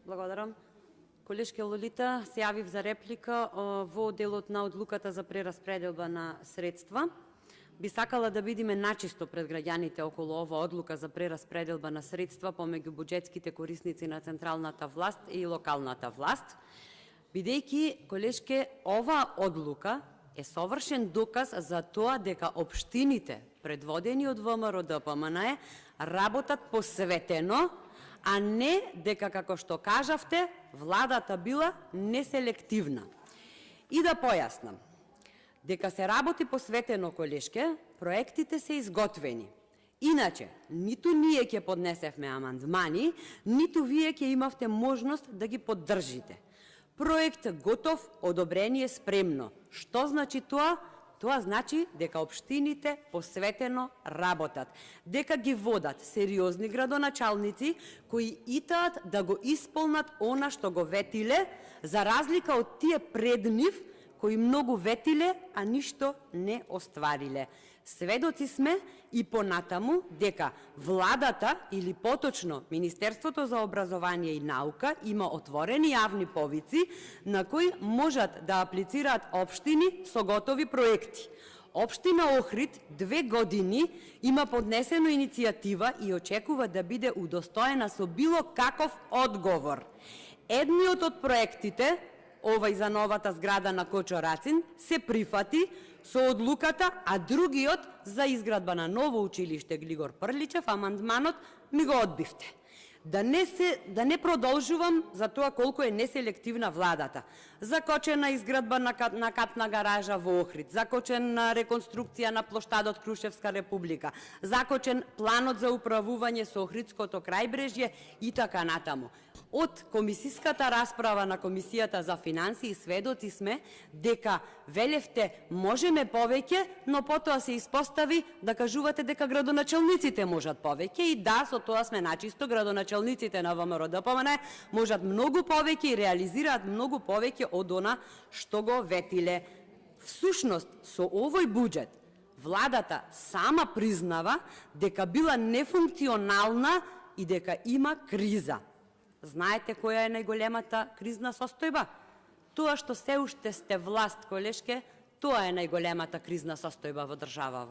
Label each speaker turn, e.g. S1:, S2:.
S1: Благодарам. Колешке Лолита, се јавив за реплика во делот на одлуката за прераспределба на средства. Би сакала да бидиме начисто пред граѓаните околу ова одлука за прераспределба на средства помеѓу буџетските корисници на централната власт и локалната власт, бидејќи, колешке, ова одлука е совршен доказ за тоа дека општините, предводени од ВМРО ДПМНЕ, работат посветено, а не дека, како што кажавте, владата била неселективна. И да појаснам, дека се работи посветено, колешке, проектите се изготвени. Иначе, ниту ние ќе поднесевме амандмани, ниту вие ќе имавте можност да ги поддржите. Проект готов, одобрение спремно. Што значи тоа? Тоа значи дека општините посветено работат, дека ги водат сериозни градоначалници кои итаат да го исполнат она што го ветиле, за разлика од тие пред нив кои многу ветиле, а ништо не оствариле. Сведоци сме и понатаму дека владата или поточно Министерството за образование и наука има отворени јавни повици на кои можат да аплицираат општини со готови проекти. Општина Охрид 2 години има поднесено иницијатива и очекува да биде удостоена со било каков одговор. Едниот од проектите, овај за новата зграда на Кочо Рацин, се прифати со одлуката, а другиот за изградба на ново училиште Глигор Прличев, амандманот ми го одбивте. Да не продолжувам за тоа колку е неселективна владата. Закочена изградба на катна гаража во Охрид, закочена реконструкција на плоштадот Крушевска република, закочен планот за управување со Охридското крајбрежје и така натаму. Од комисиската расправа на Комисијата за финансии сведоци сме дека велевте можеме повеќе, но потоа се испостави да кажувате дека градоначалниците можат повеќе и да, со тоа сме начисто, градоначалниците на ВМРО ДПМНЕ можат многу повеќе и реализираат многу повеќе од она што го ветиле. Всушност, со овој буџет, владата сама признава дека била нефункционална и дека има криза. Знаете која е најголемата кризна состојба? Тоа што се уште сте власт, колешке, тоа е најголемата кризна состојба во државава.